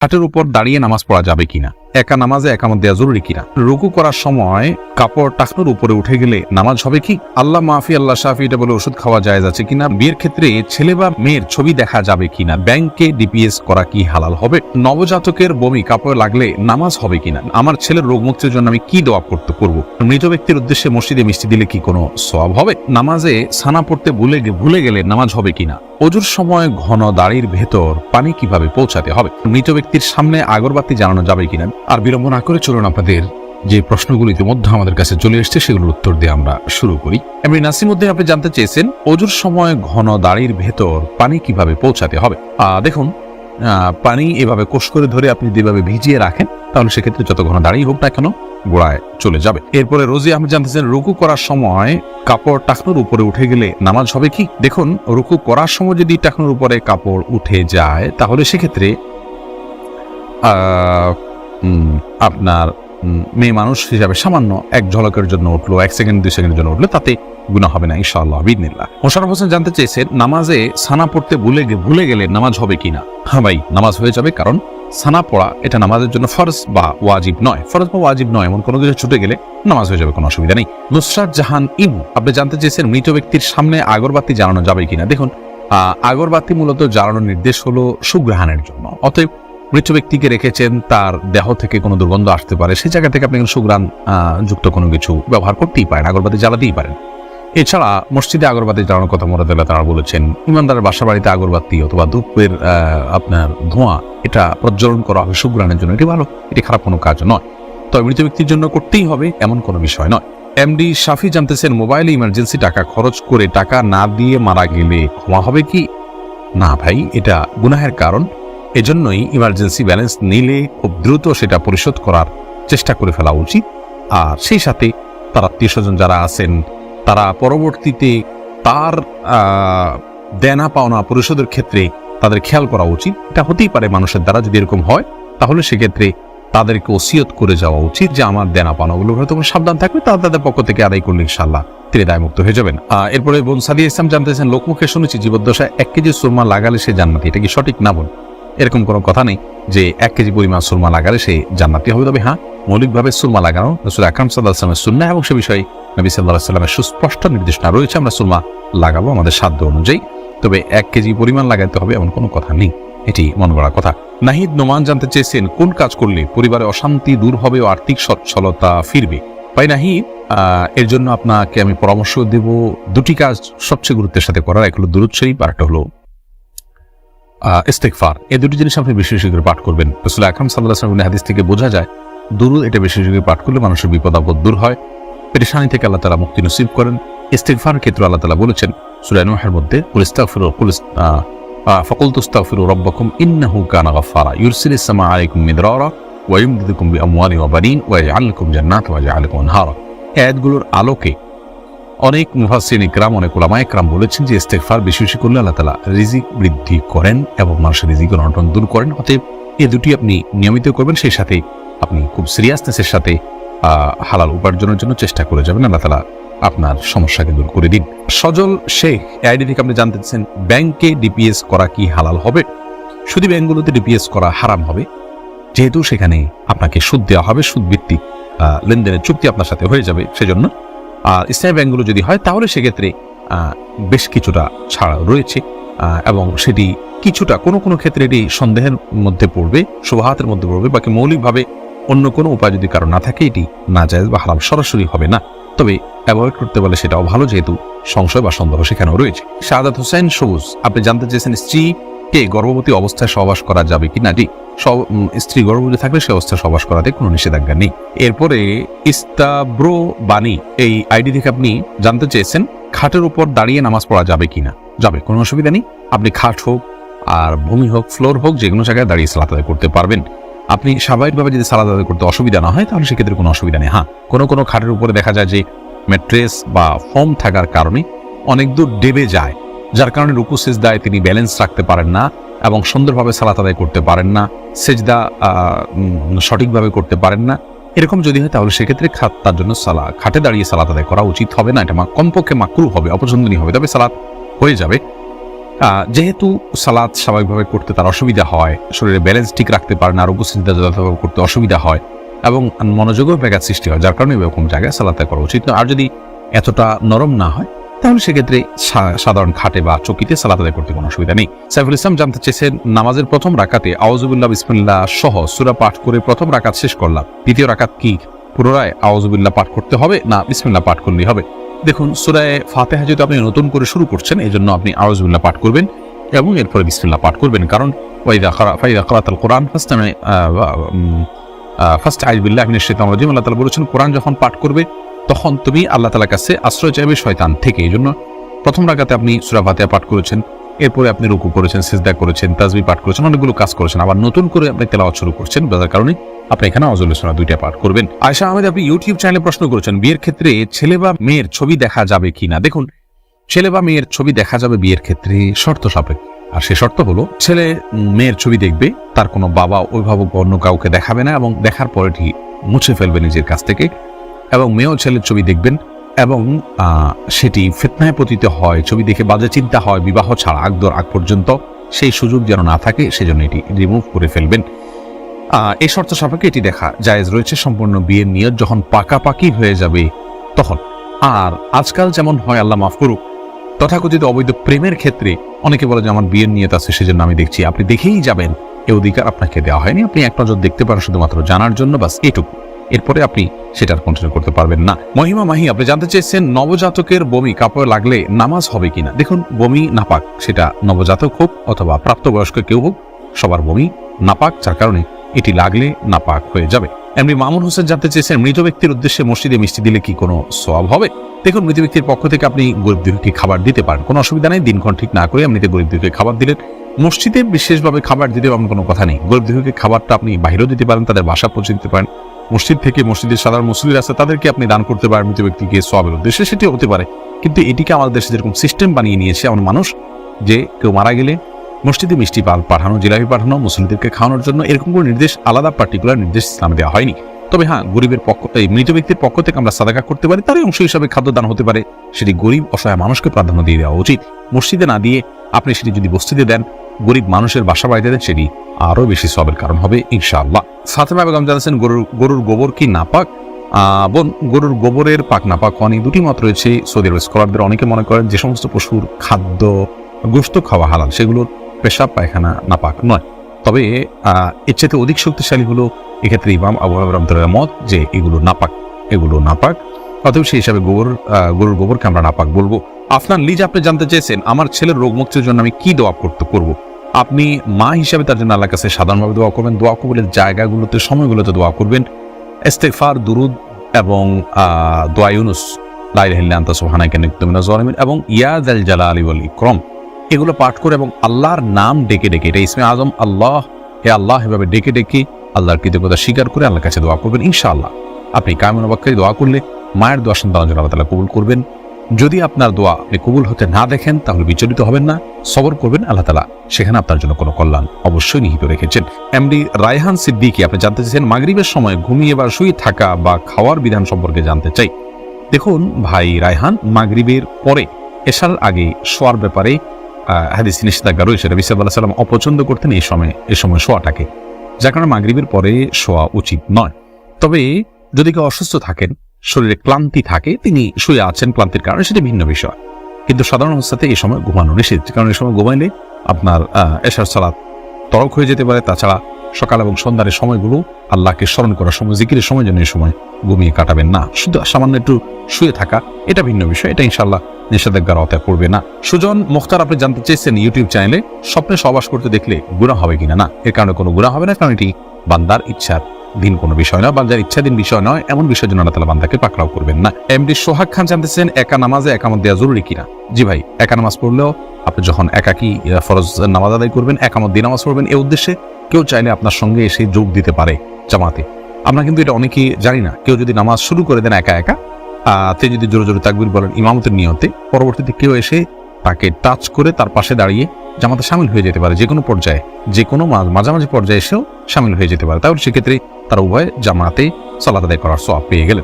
খাটের উপর দাঁড়িয়ে নামাজ পড়া যাবে কিনা, একা নামাজে একামত দেওয়া জরুরি কিনা, রুকু করার সময় কাপড় টাকনুর উপরে উঠে গেলে নামাজ হবে কি, আল্লাহ মাফি আল্লাহ শাফি এটা বলে ওষুধ খাওয়া জায়েজ আছে কিনা, বিয়ের ক্ষেত্রে ছেলে বা মেয়ের ছবি দেখা যাবে কিনা, ব্যাংকে ডিপিএস করা কি হালাল হবে, নবজাতকের বমি কাপড়ে লাগলে নামাজ হবে কিনা, আমার ছেলের রোগ মুক্তির জন্য আমি কি দোয়া করব, মৃত ব্যক্তির উদ্দেশ্যে মসজিদে মিষ্টি দিলে কি কোনো সওয়াব হবে, নামাজে সানা পড়তে ভুলে গেলে নামাজ হবে কিনা, অজুর সময় ঘন দাড়ির ভেতর পানি কিভাবে পৌঁছাতে হবে, মৃত ব্যক্তির সামনে আগরবাতি জ্বালানো যাবে কিনা। আর বিলম্ব না করে চলুন আপনাদের যে প্রশ্নগুলো ইতিমধ্যে আমাদের কাছে চলে এসছে সেগুলোর উত্তর দিয়ে আমরা শুরু করি। এমনি নাসিমউদ্দিন আপনি জানতে চেয়েছেন অজুর সময় ঘন দাড়ির ভেতর পানি কিভাবে পৌঁছাতে হবে। দেখুন, পানি এভাবে কোষ করে ধরে আপনি যেভাবে ভিজিয়ে রাখেন তাহলে সেক্ষেত্রে যত ঘন দাড়ি হোক না কেন গোড়ায় চলে যাবে। এরপরে রোজি আপনি জানতেছেন রুকু করার সময় কাপড় টাকনুর উপরে উঠে গেলে নামাজ হবে কি। দেখুন, রুকু করার সময় যদি টাকনুর উপরে কাপড় উঠে যায় তাহলে সেক্ষেত্রে আপনার মেয়ে মানুষ হিসাবে সামান্য এক ঝলকের জন্য উঠলো, 1 সেকেন্ড 2 সেকেন্ডের জন্য উঠলো, তাতে গুনাহ হবে না ইনশাআল্লাহ বিইذনিল্লাহ। মোশাররফ হোসেন জানতে চেয়েছেন নামাজে সানা পড়তে ভুলে গেলে নামাজ হবে কিনা। হ্যাঁ ভাই, নামাজ হয়ে যাবে, কারণ সানা পড়া এটা নামাজের জন্য ফরজ বা ওয়াজিব নয়। ফরজ বা ওয়াজিব নয় এমন কোনো কিছু ছুটে গেলে নামাজ হয়ে যাবে, কোনো অসুবিধা নেই। নুসরাত জাহান ইমু আপনি জানতে চেয়েছেন মৃত ব্যক্তির সামনে আগরবাতি জ্বালানো যাবে কিনা। দেখুন, আগরবাতি মূলত জ্বালানোর নির্দেশ হলো সুঘ্রাণের জন্য, অতএব মৃত ব্যক্তিকে রেখেছেন, তার দেহ থেকে কোনো দুর্গন্ধ আসতে পারে, সেই জায়গা থেকে আপনি সুঘ্রাণ যুক্ত কোনো কিছু ব্যবহার করতেই পারেন, আগরবাতি জ্বালাতেই পারেন। এছাড়া মসজিদে আগরবাতি জ্বালানোর কথা মুরাদুল্লাহ তারা বলেছেন। ইমানদারের বাসা বাড়িতে আগরবাতি অথবা ধূপের আপনার ধোঁয়া এটা প্রজ্বলন করা হবে সুঘ্রাণের জন্য, এটি ভালো, এটি খারাপ কোনো কাজ নয়, তবে মৃত ব্যক্তির জন্য করতেই হবে এমন কোনো বিষয় নয়। এমডি শাফি জানতেছেন মোবাইলে ইমার্জেন্সি টাকা খরচ করে টাকা না দিয়ে মারা গেলে ক্ষমা হবে কি। না ভাই, এটা গুনাহের কারণ, এজন্যই ইমার্জেন্সি ব্যালেন্স নিলে খুব দ্রুত সেটা পরিশোধ করার চেষ্টা করে ফেলা উচিত। আর সেই সাথে তার আত্মীয় স্বজন যারা আছেন তারা পরবর্তীতে তার দেনা পাওনা পরিশোধের ক্ষেত্রে তাদের খেয়াল করা উচিত। এটা হতেই পারে মানুষের দ্বারা, যদি এরকম হয় তাহলে সেক্ষেত্রে তাদেরকে ওসিয়ত করে যাওয়া উচিত যে আমার দেনা পাওনাগুলো হয়তো সাবধান থাকবে, তাদের পক্ষ থেকে আদায় করলে ইনশাআল্লাহ তিনি দায়মুক্ত হয়ে যাবেন। এরপরে বোন সাদিয়া ইসলাম জানতেছেন লোকমুখে শুনেছি জীবদ্দশায় 1 কেজি সুরমা লাগালে সে জান্নাতি, এটা কি সঠিক না বোন? এরকম কোনো কথা নেই যে 1 কেজি পরিমাণ সুরমা লাগালে সে জান্নাতি হবে, তবে হ্যাঁ মৌলিকভাবে সুরমা লাগানো রাসূল আকরাম সাল্লাল্লাহু আলাইহি ওয়াসাল্লামের সুন্নাহ এবং সে বিষয়ে নবী সাল্লাল্লাহু আলাইহি ওয়াসাল্লামের সুস্পষ্ট নির্দেশনা রয়েছে। আমরা সুরমা লাগাবো আমাদের সাধ্য অনুযায়ী, তবে 1 কেজি পরিমাণ লাগাইতে হবে এমন কোনো কথা নেই, এটি মন গড়া কথা। নাহিদ নোমান জানতে চেয়েছেন কোন কাজ করলে পরিবারে অশান্তি দূর হবে ও আর্থিক সচ্ছলতা ফিরবে। ভাই নাহিদ, এর জন্য আপনাকে আমি পরামর্শ দেব 2টি কাজ সবচেয়ে গুরুত্বের সাথে করার, এক হলো দুরূদ শরীফ আর একটা হলো ইস্তেগফার। এই 2টি জিনিস আপনি বেশি বেশি করে পাঠ করবেন। রাসূল আকরাম সাল্লাল্লাহু আলাইহি ওয়াসাল্লামের হাদিস থেকে বোঝা যায় দুরূদ এটা বেশি বেশি করে পাঠ করলে মানুষের বিপদ আপদ দূর হয়, পেরেশানি থেকে আল্লাহ তাআলা মুক্তি নসিব করেন। ইস্তেগফারের ক্ষেত্রে আল্লাহ তাআলা বলেছেন সূরা নূহের মধ্যে ফাকুলতু আস্তাগফিরু রাব্বাকুম ইন্নাহু কানা গাফফারা ইউরসিলিস সামা আলাইকুম মিদরারা ওয়া ইউমদিদুকুম বিআমওয়ালিন ওয়া বানিন ওয়া ইয়াজআল লাকুম জান্নাতিন ওয়া ইয়াজআল লাকুম আনহারা। আয়াতগুলোর আলোকে অনেক মুফাসসিরিন ইকরাম, অনেক উলামা ইকরাম বলেছেন যে ইস্তেগফার বেশি বেশি করলে আল্লাহ তাআলা রিজিক বৃদ্ধি করেন এবং মানুষের রিজিকের অনটন দূর করেন। অতএব এই 2টি আপনি নিয়মিত করবেন, সেই সাথে আপনি খুব সিরিয়াসনেসের সাথে হালাল উপার্জনের জন্য চেষ্টা করে যাবেন, আল্লাহ তাআলা আপনার সমস্যাকে দূর করে দিন। সজল শেখ আইডি থেকে আপনি জানতে চাচ্ছেন ব্যাংকে ডিপিএস করা কি হালাল হবে। শুধু ব্যাংকগুলোতে ডিপিএস করা হারাম হবে, যেহেতু সেখানে আপনাকে সুদ দেওয়া হবে, সুদ ভিত্তিক লেনদেনের চুক্তি আপনার সাথে হয়ে যাবে, সেজন্য। আর ইসলামী ব্যাংকগুলো যদি হয় তাহলে সেক্ষেত্রে বেশ কিছুটা ছাড় রয়েছে এবং সেটি কিছুটা কোনো ক্ষেত্রে এটি সন্দেহের মধ্যে পড়বে, শুবহাতের মধ্যে পড়বে, বাকি মৌলিকভাবে অন্য কোনো উপায় যদি কারো না থাকে এটি নাজায়েজ বা হারাম সরাসরি হবে না, তবে অ্যাভয়েড করতে পারলে সেটাও ভালো, যেহেতু সংশয় বা সন্দেহ সেখানেও রয়েছে। শাহাদাত হোসেন সবুজ আপনি জানতে চেয়েছেন স্ত্রীকে গর্ভবতী অবস্থায় সহবাস করা যাবে কি না। স্ত্রী গর্ভবতী থাকলে সে অবস্থায় সহবাস করাতে কোনো নিষেধাজ্ঞা নেই। এরপরে ইস্তাব্রো বাণী এই আইডি থেকে আপনি জানতে চেয়েছেন খাটের উপর দাঁড়িয়ে নামাজ পড়া যাবে কিনা। যাবে, কোনো অসুবিধা নেই। আপনি খাট হোক আর ভূমি হোক ফ্লোর হোক যে কোনো জায়গায় দাঁড়িয়ে সালাত আদায় করতে পারবেন। আপনি স্বাভাবিকভাবে যদি সালাত আদায় করতে অসুবিধা না হয় তাহলে সেক্ষেত্রে কোনো অসুবিধা নেই। হ্যাঁ, কোনো খাটের উপরে দেখা যায় যে ম্যাট্রেস বা ফোম থাকার কারণে অনেক দূর ডেবে যায়, যার কারণে রুকু সিজদায় তিনি ব্যালেন্স রাখতে পারেন না এবং সুন্দরভাবে সালাত আদায় করতে পারেন না, সিজদা সঠিকভাবে করতে পারেন না। এরকম যদি হয় তাহলে সেক্ষেত্রে তার জন্য খাটে দাঁড়িয়ে সালাত আদায় করা উচিত হবে না, এটা কমপক্ষে মাকরুহ হবে, অপছন্দনীয় হবে, তবে সালাত হয়ে যাবে। যেহেতু সালাত স্বাভাবিকভাবে করতে তার অসুবিধা হয়, শরীরে ব্যালেন্স ঠিক রাখতে পারে না, আর উপস্থিতিটা যথাযথভাবে করতে অসুবিধা হয় এবং মনোযোগের ব্যাঘাত সৃষ্টি হয়, যার কারণে এরকম জায়গায় সালাতে করা উচিত। আর যদি এতটা নরম না হয় তাহলে সেক্ষেত্রে সাধারণ খাটে বা চকিতে সালাত আদায় করতে কোনো অসুবিধা নেই। সাইফুল ইসলাম জানতে চেয়েছেন, নামাজের প্রথম রাকাতে আউযুবিল্লাহ বিসমিল্লাহ সহ সূরা পাঠ করে প্রথম রাকাত শেষ করলাম, দ্বিতীয় রাকাত কি পুনরায় আউযুবিল্লাহ পাঠ করতে হবে না বিসমিল্লাহ পাঠ করলেই হবে? দেখুন, সূরা ফাতিহা যেহেতু আপনি নতুন করে শুরু করছেন, এই জন্য আপনি আউযুবিল্লাহ পাঠ করবেন এবং এরপরে বিসমিল্লাহ পাঠ করবেন। কারণ ফাইদা ক্রাআতাল কুরআন ফাস্তাইয বিল্লাহি মিনাশ শাইতানির রাজিম, আল্লাহ তাআলা বলেছেন কোরআন যখন পাঠ করবে তখন তুমি আল্লাহ তাআলার কাছে আশ্রয় চাইবে শয়তান থেকে। এই জন্য প্রথম রাকাতে আপনি সূরা ফাতিহা পাঠ করেছেন, এরপরে আপনি রুকু করেছেন, সিজদা করেছেন, তাসবিহ পাঠ করেছেন, অনেকগুলো কাজ করেছেন, আবার নতুন করে আপনি তেলাওয়াত শুরু করছেন, যার কারণে আপনি এখানে আউযুবিল্লাহ সূরা দুইটা পাঠ করবেন। আয়েশা আহমেদ, আপনি ইউটিউব চ্যানেলে প্রশ্ন করেছেন, বিয়ের ক্ষেত্রে ছেলে বা মেয়ের ছবি দেখা যাবে কিনা? দেখুন, ছেলে বা মেয়ের ছবি দেখা যাবে বিয়ের ক্ষেত্রে শর্ত সাপেক্ষে। আর সে শর্ত হলো, ছেলে মেয়ের ছবি দেখবে, তার কোনো বাবা অভিভাবক অন্য কাউকে দেখাবে না এবং দেখার পরে মুছে ফেলবে নিজের কাছ থেকে, এবং মেয়েও ছেলের ছবি দেখবেন এবং সেটি ফিতনায় পতিত হয়, ছবি দেখে বাজে চিন্তা হয়, বিবাহ ছাড়া আগ পর্যন্ত সেই সুযোগ যেন না থাকে, সেজন্য এটি রিমুভ করে ফেলবেন। এই শর্ত সাপেক্ষে এটি দেখা জায়েজ রয়েছে সম্পূর্ণ বিয়ের নিয়ত যখন পাকাপাকি হয়ে যাবে তখন। আর আজকাল যেমন হয়, আল্লাহ মাফ করুক, তথাকথিত অবৈধ প্রেমের ক্ষেত্রে অনেকে বলে যে আমার বিয়ের নিয়ত আছে সেজন্য আমি দেখছি, আপনি দেখেই যাবেন, এই অধিকার আপনাকে দেওয়া হয়নি। আপনি এক নজর দেখতে পারেন শুধুমাত্র জানার জন্য, বাস এটুকু, এরপরে আপনি সেটার কন্টিনিউ করতে পারবেন না। মহিমা মাহি, আপনি জানতে চেয়েছেন নবজাতকের বমি কাপড়ে লাগলে নামাজ হবে কিনা? দেখুন, বমি নাপাক, সেটা নবজাতক হোক অথবা প্রাপ্তবয়স্ক কেউ হোক, সবার বমি নাপাক, যার কারণে এটি লাগলে নাপাক হয়ে যাবে। এমনি মামুন হোসেন জানতে চেয়েছেন, মৃত ব্যক্তির উদ্দেশ্যে মসজিদে মিষ্টি দিলে কি কোনো সওয়াব হবে? দেখুন, মৃত ব্যক্তির পক্ষ থেকে আপনি গরিব দুঃখীকে খাবার দিতে পারেন, কোনো অসুবিধা নেই। দিনক্ষণ ঠিক না করে এমনিতে গরিব দুঃখীকে খাবার দিলেন। মসজিদে বিশেষভাবে খাবার দিতেও এমন কোনো কথা নেই। গরিব দুঃখীকে খাবারটা আপনি বাইরেও দিতে পারেন, তাদের বাসা পৌঁছে দিতে পারেন। মসজিদ থেকে, মসজিদের সাধারণ মুসল্লিরা আছে তাদেরকে আপনি দান করতে পারেন মৃত ব্যক্তিকে সওয়াবের উদ্দেশ্যে, সেটি হতে পারে। কিন্তু এটিকে আমাদের দেশে যেরকম সিস্টেম বানিয়ে নিয়েছে আমার মানুষ, যে কেউ মারা গেলে মসজিদে মিষ্টি পাঠানো, জিলাপি পাঠানো, মুসলিমদেরকে খাওয়ানোর জন্য, এরকম কোনো নির্দেশ, আলাদা পার্টিকুলার নির্দেশ ইসলামে দেওয়া হয়নি। তবে হ্যাঁ, গরিবের পক্ষ, এই মৃত ব্যক্তির পক্ষ থেকে আমরা সাদাকা করতে পারি, তারই অংশ হিসাবে খাদ্যদান হতে পারে, সেটি গরিব অসহায় মানুষকে প্রাধান্য দিয়ে দেওয়া উচিত। মসজিদে না দিয়ে আপনি সেটি যদি বস্তিতে দেন, গরিব মানুষের বাসা বাড়িতে দেন, সেটি আরো বেশি সওয়াবের কারণ হবে ইনশাআল্লাহ। ফাতেমা বেগম জানাচ্ছেন, গরুর গোবর কি নাপাক? বোন, গরুর গোবরের পাক নাপাক অনেক দুটি মত রয়েছে সৌদি আরব স্কলারদের। অনেকে মনে করেন যে সমস্ত পশুর খাদ্য গোশত খাওয়া হালাল, সেগুলোর পেশাব পায়খানা নাপাক নয়। তবে এর চাইতে অধিক শক্তিশালী হলো এক্ষেত্রে ইমাম আবু হানিফা রাহমাতুল্লাহ মত যে এগুলো নাপাক। অতএব সেই হিসাবে গরুর গোবরকে আমরা নাপাক বলবো। আফনান লিজ, আপনি জানতে চেয়েছেন, আমার ছেলের রোগ মুক্তির জন্য আমি কি দোয়া করব? আপনি মা হিসাবে তার জন্য আল্লাহর কাছে সাধারণভাবে দোয়া করবেন। দোয়া কবুলের জায়গাগুলোতে, সময়গুলোতে দোয়া করবেন ইস্তিগফার, দুরুদ এবং দোয়া ইউনুস, লা ইলাহা ইল্লা আনতা সুবহানাকা ইন্নী কুনতু মিনাজ জালিমিন এবং ইয়া যাল জালালি ওয়াল ইকরাম, এগুলো পাঠ করে এবং আল্লাহর নাম ডেকে ডেকে, এটা ইসমে আজম আল্লাহ, হে আল্লাহ, এভাবে ডেকে ডেকে আল্লাহর কৃতজ্ঞতা স্বীকার করে আল্লাহর কাছে দোয়া করবেন। ইনশাআল্লাহ আপনি কায়মুন ওয়াক্কারি দোয়া করলে মায়ের দোয়া সন্তান আল্লাহ তাআলা কবুল করবেন। যদি আপনার দোয়া আপনি কবুল হতে না দেখেন তাহলে বিচলিত হবেন না, সবর করবেন, আল্লাহ তাআলা সেখানে আপনার জন্য কোনো কল্যাণ অবশ্যই নিহিত রেখেছেন। এমডি রায়হান সিদ্দিকী, আপনি জানতে চেয়েছেন মাগরিবের সময় ঘুমিয়ে বা শুয়ে থাকা বা খাওয়ার বিধান সম্পর্কে জানতে চাই। দেখুন ভাই রায়হান, মাগরিবের পরে এশার আগে শোয়ার ব্যাপারে হাদিসে নিষেধাজ্ঞা রয়েছে। নবী সাল্লাল্লাহু আলাইহি ওয়াসাল্লাম অপছন্দ করতেন এই সময় শোয়াটাকে, যার কারণে মাগরিবের পরে শোয়া উচিত নয়। তবে যদি কেউ অসুস্থ থাকেন, শরীরে ক্লান্তি থাকে, তিনি শুয়ে আছেন ক্লান্তির কারণে, সেটা ভিন্ন বিষয়। কিন্তু সাধারণ অবস্থাতে এই সময় ঘুমানো নিষেধ, কারণ এই সময় ঘুমাইলে আপনার এশার সালাত তরক হয়ে যেতে পারে। তাছাড়া সকাল এবং সন্ধ্যার সময়গুলো আল্লাহকে স্মরণ করার সময়, জিকিরের সময় জন্য এই সময় ঘুমিয়ে কাটাবেন না। শুধু সামান্য একটু শুয়ে থাকা, এটা ভিন্ন বিষয়, এটা ইনশাআল্লাহ নিষেধাজ্ঞার আওতায় পড়বে না। সুজন মুখতার, আপনি জানতে চেয়েছেন ইউটিউব চ্যানেলে স্বপ্নে সহবাস করতে দেখলে গুনাহ হবে কিনা? না, এর কারণে কোনো গুনাহ হবে না, কারণ এটি বান্দার ইচ্ছার দিন কোনো বিষয় নয়, বান্দার ইচ্ছাধীন বিষয় নয়, এমন বিষয়ের জন্য আল্লাহ তাআলা বান্দাকে পাকড়াও করবেন না। এমডি সোহাগ খান জানতেছেন, একা নামাজে একামত দেওয়া জরুরি কিনা? জি ভাই, একা নামাজ পড়লেও আপনি যখন একাকী ফরজ নামাজ আদায় করবেন, একামত দিয়ে নামাজ পড়বেন, এই উদ্দেশ্যে কেউ চাইলে আপনার সঙ্গে এসে যোগ দিতে পারে জামাতে। আমরা কিন্তু এটা অনেকেই জানি না। কেউ যদি নামাজ শুরু করে দেন একা একা, তিনি যদি জোরে জোরে তাকবীর বলেন ইমামতের নিয়তে, পরবর্তীতে কেউ এসে তাকে টাচ করে তার পাশে দাঁড়িয়ে জামাতে শামিল হয়ে যেতে পারে, যে কোনো পর্যায়ে, যে কোনো মাঝামাঝি পর্যায়ে এসেও শামিল হয়ে যেতে পারে। তাহলে সেক্ষেত্রে তারা উভয় জামাতে সালাত আদায় করার সওয়াব পেয়ে গেলেন।